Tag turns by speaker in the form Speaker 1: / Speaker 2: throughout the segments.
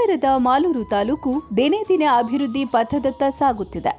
Speaker 1: ನಂತರದ ಮಾಲೂರು ತಾಲೂಕು ದಿನೇ ದಿನೇ ಅಭಿವೃದ್ಧಿ ಪಥದತ್ತ ಸಾಗುತ್ತಿದೆ.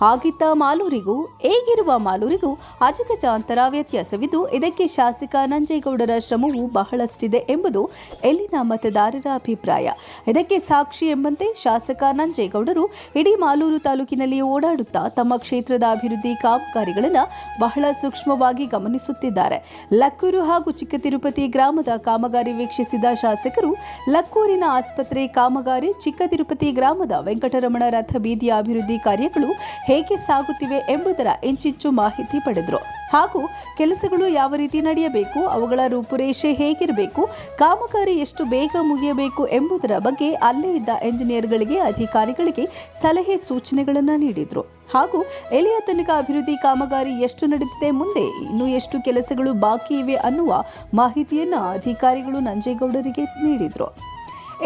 Speaker 1: ಆಗಿದ್ದ ಮಾಲೂರಿಗೂ ಈಗಿರುವ ಮಾಲೂರಿಗೂ ಅಜಗಜಾಂತರ ವ್ಯತ್ಯಾಸವಿದ್ದು, ಇದಕ್ಕೆ ಶಾಸಕ ನಂಜೇಗೌಡರ ಶ್ರಮವು ಬಹಳಷ್ಟಿದೆ ಎಂಬುದು ಇಲ್ಲಿನ ಮತದಾರರ ಅಭಿಪ್ರಾಯ. ಇದಕ್ಕೆ ಸಾಕ್ಷಿ ಎಂಬಂತೆ ಶಾಸಕ ನಂಜೇಗೌಡರು ಇಡೀ ಮಾಲೂರು ತಾಲೂಕಿನಲ್ಲಿ ಓಡಾಡುತ್ತಾ ತಮ್ಮ ಕ್ಷೇತ್ರದ ಅಭಿವೃದ್ಧಿ ಕಾಮಗಾರಿಗಳನ್ನು ಬಹಳ ಸೂಕ್ಷ್ಮವಾಗಿ ಗಮನಿಸುತ್ತಿದ್ದಾರೆ. ಲಕ್ಕೂರು ಹಾಗೂ ಚಿಕ್ಕ ತಿರುಪತಿ ಗ್ರಾಮದ ಕಾಮಗಾರಿ ವೀಕ್ಷಿಸಿದ ಶಾಸಕರು ಲಕ್ಕೂರಿನ ಆಸ್ಪತ್ರೆ ಕಾಮಗಾರಿ, ಚಿಕ್ಕ ತಿರುಪತಿ ಗ್ರಾಮದ ವೆಂಕಟರಮಣ ರಥ ಬೀದಿಯ ಅಭಿವೃದ್ಧಿ ಕಾರ್ಯಗಳು ಹೇಗೆ ಸಾಗುತ್ತಿವೆ ಎಂಬುದರ ಇಂಚಿಂಚು ಮಾಹಿತಿ ಪಡೆದರು. ಹಾಗೂ ಕೆಲಸಗಳು ಯಾವ ರೀತಿ ನಡೆಯಬೇಕು, ಅವುಗಳ ರೂಪುರೇಷೆ ಹೇಗಿರಬೇಕು, ಕಾಮಗಾರಿ ಎಷ್ಟು ಬೇಗ ಮುಗಿಯಬೇಕು ಎಂಬುದರ ಬಗ್ಗೆ ಅಲ್ಲೇ ಇದ್ದ ಎಂಜಿನಿಯರ್ಗಳಿಗೆ, ಅಧಿಕಾರಿಗಳಿಗೆ ಸಲಹೆ ಸೂಚನೆಗಳನ್ನು ನೀಡಿದರು. ಹಾಗೂ ಎಲ್ಲಿಯ ತನಕ ಅಭಿವೃದ್ಧಿ ಕಾಮಗಾರಿ ಎಷ್ಟು ನಡೆದಿದೆ, ಮುಂದೆ ಇನ್ನೂ ಎಷ್ಟು ಕೆಲಸಗಳು ಬಾಕಿ ಇವೆ ಅನ್ನುವ ಮಾಹಿತಿಯನ್ನು ಅಧಿಕಾರಿಗಳು ನಂಜೇಗೌಡರಿಗೆ ನೀಡಿದರು.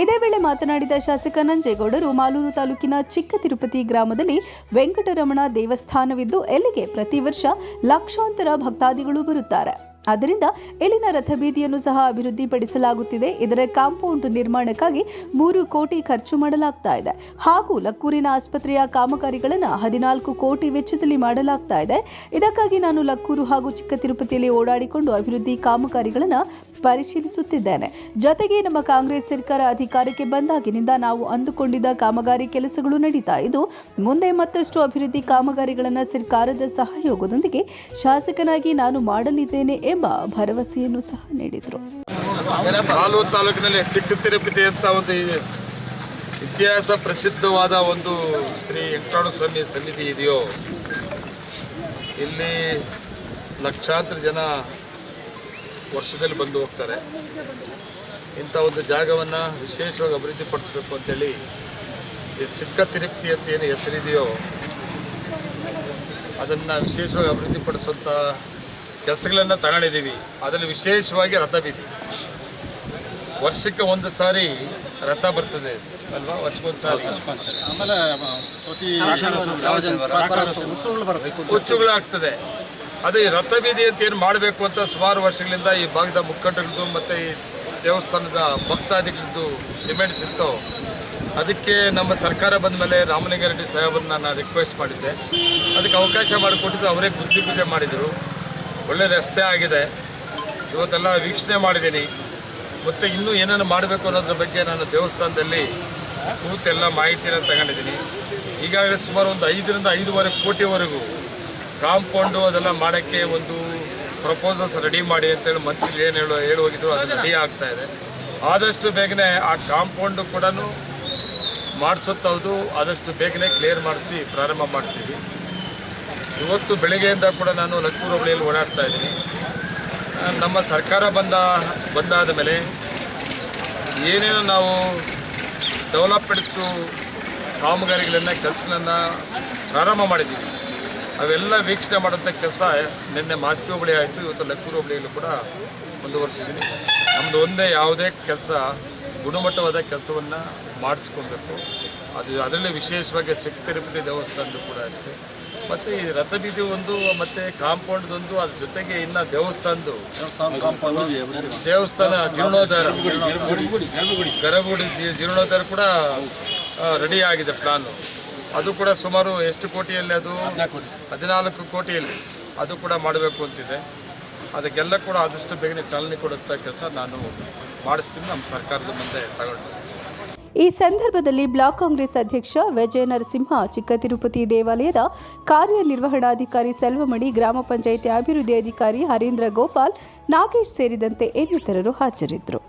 Speaker 1: ಇದೇ ವೇಳೆ ಮಾತನಾಡಿದ ಶಾಸಕ ನಂಜೇಗೌಡರು, ಮಾಲೂರು ತಾಲೂಕಿನ ಚಿಕ್ಕ ತಿರುಪತಿ ಗ್ರಾಮದಲ್ಲಿ ವೆಂಕಟರಮಣ ದೇವಸ್ಥಾನವಿದ್ದು, ಇಲ್ಲಿಗೆ ಪ್ರತಿ ವರ್ಷ ಲಕ್ಷಾಂತರ ಭಕ್ತಾದಿಗಳು ಬರುತ್ತಾರೆ. ಆದ್ದರಿಂದ ಇಲ್ಲಿನ ರಥಬೀದಿಯನ್ನು ಸಹ ಅಭಿವೃದ್ಧಿಪಡಿಸಲಾಗುತ್ತಿದೆ. ಇದರ ಕಾಂಪೌಂಡ್ ನಿರ್ಮಾಣಕ್ಕಾಗಿ 3 ಕೋಟಿ ಖರ್ಚು ಮಾಡಲಾಗ್ತಾ ಇದೆ. ಹಾಗೂ ಲಕ್ಕೂರಿನ ಆಸ್ಪತ್ರೆಯ ಕಾಮಗಾರಿಗಳನ್ನು 14 ಕೋಟಿ ವೆಚ್ಚದಲ್ಲಿ ಮಾಡಲಾಗ್ತಾ ಇದೆ. ಇದಕ್ಕಾಗಿ ನಾನು ಲಕ್ಕೂರು ಹಾಗೂ ಚಿಕ್ಕ ತಿರುಪತಿಯಲ್ಲಿ ಓಡಾಡಿಕೊಂಡು ಅಭಿವೃದ್ಧಿ ಕಾಮಗಾರಿಗಳನ್ನು ಪರಿಶೀಲಿಸುತ್ತಿದ್ದೇನೆ. ಜೊತೆಗೆ ನಮ್ಮ ಕಾಂಗ್ರೆಸ್ ಸರ್ಕಾರ ಅಧಿಕಾರಕ್ಕೆ ಬಂದಾಗಿನಿಂದ ನಾವು ಅಂದುಕೊಂಡಿದ್ದ ಕಾಮಗಾರಿ ಕೆಲಸಗಳು ನಡೀತಾ ಇದ್ದು, ಮುಂದೆ ಮತ್ತಷ್ಟು ಅಭಿವೃದ್ಧಿ ಕಾಮಗಾರಿಗಳನ್ನು ಸರ್ಕಾರದ ಸಹಯೋಗದೊಂದಿಗೆ ಶಾಸಕನಾಗಿ ನಾನು ಮಾಡಲಿದ್ದೇನೆ ಎಂಬ ಭರವಸೆಯನ್ನು ಸಹ ನೀಡಿದರು.
Speaker 2: ಮಾಲೂರು ತಾಲೂಕಿನಲ್ಲಿ ಚಿಕ್ಕ ತಿರುಪತಿ ಅಂತ ಒಂದು ಇತಿಹಾಸ ಪ್ರಸಿದ್ಧವಾದ ಒಂದು ಶ್ರೀ ವೆಂಕಟರಮಣ ಸ್ವಾಮಿ ಸನ್ನಿಧಿ ಇದೆಯೋ, ಇಲ್ಲಿ ಲಕ್ಷಾಂತರ ಜನ ವರ್ಷದಲ್ಲಿ ಬಂದು ಹೋಗ್ತಾರೆ. ಇಂಥ ಒಂದು ಜಾಗವನ್ನು ವಿಶೇಷವಾಗಿ ಅಭಿವೃದ್ಧಿಪಡಿಸಬೇಕು ಅಂತೇಳಿ ಈ ಚಿಕ್ಕ ತಿರುಪತಿ ಅಂತ ಏನು ಹೆಸರಿದೆಯೋ ಅದನ್ನು ವಿಶೇಷವಾಗಿ ಅಭಿವೃದ್ಧಿಪಡಿಸುವಂಥ ಕೆಲಸಗಳನ್ನು ತಗೊಂಡಿದ್ದೀವಿ. ಅದರಲ್ಲಿ ವಿಶೇಷವಾಗಿ ರಥಬೀದಿ ವರ್ಷಕ್ಕೆ ಒಂದು ಸಾರಿ ರಥ ಬರ್ತದೆ ಅಲ್ವಾ, ವರ್ಷಕ್ಕೊಂದು ಸಾರಿ.
Speaker 3: ಆಮೇಲೆ
Speaker 2: ಉಚ್ಚುಗಳಾಗ್ತದೆ. ಅದೇ ರಥಬೀದಿ ಅಂತ ಏನು ಮಾಡಬೇಕು ಅಂತ ಸುಮಾರು ವರ್ಷಗಳಿಂದ ಈ ಭಾಗದ ಮುಖಂಡರದ್ದು ಮತ್ತು ಈ ದೇವಸ್ಥಾನದ ಭಕ್ತಾದಿಗಳದ್ದು ಡಿಮ್ಯಾಂಡ್ಸ್ ಇತ್ತು. ಅದಕ್ಕೆ ನಮ್ಮ ಸರ್ಕಾರ ಬಂದ ಮೇಲೆ ರಾಮಲಿಂಗಾರೆಡ್ಡಿ ಸಾಹೇಬರನ್ನ ನಾನು ರಿಕ್ವೆಸ್ಟ್ ಮಾಡಿದ್ದೆ. ಅದಕ್ಕೆ ಅವಕಾಶ ಮಾಡಿಕೊಟ್ಟಿದ್ದು ಅವರೇ ಗುದ್ದಿ ಪೂಜೆ ಮಾಡಿದರು. ಒಳ್ಳೆ ರಸ್ತೆ ಆಗಿದೆ, ಇವತ್ತೆಲ್ಲ ವೀಕ್ಷಣೆ ಮಾಡಿದ್ದೀನಿ. ಮತ್ತು ಇನ್ನೂ ಏನೇನು ಮಾಡಬೇಕು ಅನ್ನೋದ್ರ ಬಗ್ಗೆ ನಾನು ದೇವಸ್ಥಾನದಲ್ಲಿ ಕೂತೆಲ್ಲ ಮಾಹಿತಿಯನ್ನು ತಗೊಂಡಿದ್ದೀನಿ. ಈಗಾಗಲೇ ಸುಮಾರು ಒಂದು 5ರಿಂದ 5.5 ಕೋಟಿವರೆಗೂ ಕಾಂಪೌಂಡು ಅದೆಲ್ಲ ಮಾಡೋಕ್ಕೆ ಒಂದು ಪ್ರಪೋಸಲ್ಸ್ ರೆಡಿ ಮಾಡಿ ಅಂತೇಳಿ ಮಂತ್ರಿ ಏನು ಹೇಳಿ ಹೋಗಿದ್ರು, ಅದು ರೆಡಿ ಆಗ್ತಾ ಇದೆ. ಆದಷ್ಟು ಬೇಗನೆ ಆ ಕಾಂಪೌಂಡು ಕೂಡ ಮಾಡಿಸುತ್ತವುದು, ಆದಷ್ಟು ಬೇಗನೆ ಕ್ಲಿಯರ್ ಮಾಡಿಸಿ ಪ್ರಾರಂಭ ಮಾಡ್ತೀವಿ. ಇವತ್ತು ಬೆಳಗ್ಗೆಯಿಂದ ಕೂಡ ನಾನು ಲಕ್ಕೂರು ಹೋಬಳಿಯಲ್ಲಿ ಓಡಾಡ್ತಾ ಇದ್ದೀನಿ. ನಮ್ಮ ಸರ್ಕಾರ ಬಂದಾದ ಮೇಲೆ ಏನೇನು ನಾವು ಡೆವಲಪ್ಮೆಂಟ್ಸು ಕಾಮಗಾರಿಗಳನ್ನು ಕೆಲಸಗಳನ್ನು ಪ್ರಾರಂಭ ಮಾಡಿದ್ದೀವಿ, ಅವೆಲ್ಲ ವೀಕ್ಷಣೆ ಮಾಡೋಂಥ ಕೆಲಸ ನಿನ್ನೆ ಮಾಸ್ತಿ ಹೋಬಳಿ ಆಯಿತು, ಇವತ್ತು ಲಕ್ಕೂರು ಹೋಬಳಿಯಲ್ಲೂ ಕೂಡ ಮುಂದುವರಿಸಿದ್ದೀನಿ. ನಮ್ಮದು ಒಂದೇ ಯಾವುದೇ ಕೆಲಸ ಗುಣಮಟ್ಟವಾದ ಕೆಲಸವನ್ನು ಮಾಡಿಸ್ಕೊಳ್ಬೇಕು. ಅದರಲ್ಲಿ ವಿಶೇಷವಾಗಿ ಚಿಕ್ಕ ತಿರುಪತಿ ದೇವಸ್ಥಾನದ್ದು ಕೂಡ ಅಷ್ಟೇ. ಮತ್ತು ಈ ರಥಬೀದಿ ಒಂದು ಮತ್ತು ಕಾಂಪೌಂಡ್ದೊಂದು, ಅದ್ರ ಜೊತೆಗೆ ಇನ್ನು ದೇವಸ್ಥಾನ ಜೀರ್ಣೋದ್ಧಾರ, ಗರ್ಭಗುಡಿ ಜೀರ್ಣೋದ್ಧಾರ ಕೂಡ ರೆಡಿ ಆಗಿದೆ ಪ್ಲಾನು. ಅದು ಕೂಡ ಸುಮಾರು ಎಷ್ಟು ಕೋಟಿಯಲ್ಲಿ, ಅದು 14 ಕೋಟಿಯಲ್ಲಿ ಅದು ಕೂಡ ಮಾಡಬೇಕು ಅಂತಿದೆ. ಅದಕ್ಕೆಲ್ಲ ಕೂಡ ಆದಷ್ಟು ಬೇಗನೆ ಚಾಲನೆ ಕೊಡುವಂಥ ಕೆಲಸ ನಾನು ಮಾಡಿಸ್ತೀನಿ, ನಮ್ಮ ಸರ್ಕಾರದ ಮುಂದೆ ತಗೊಂಡು.
Speaker 1: ಈ ಸಂದರ್ಭದಲ್ಲಿ ಬ್ಲಾಕ್ ಕಾಂಗ್ರೆಸ್ ಅಧ್ಯಕ್ಷ ವಿಜಯ ನರಸಿಂಹ, ಚಿಕ್ಕ ತಿರುಪತಿ ದೇವಾಲಯದ ಕಾರ್ಯನಿರ್ವಹಣಾಧಿಕಾರಿ ಸೆಲ್ವಮಣಿ, ಗ್ರಾಮ ಪಂಚಾಯಿತಿ ಅಭಿವೃದ್ಧಿ ಅಧಿಕಾರಿ ಹರೀಂದ್ರ ಗೋಪಾಲ್, ನಾಗೇಶ್ ಸೇರಿದಂತೆ ಇನ್ನಿತರರು ಹಾಜರಿದ್ದರು.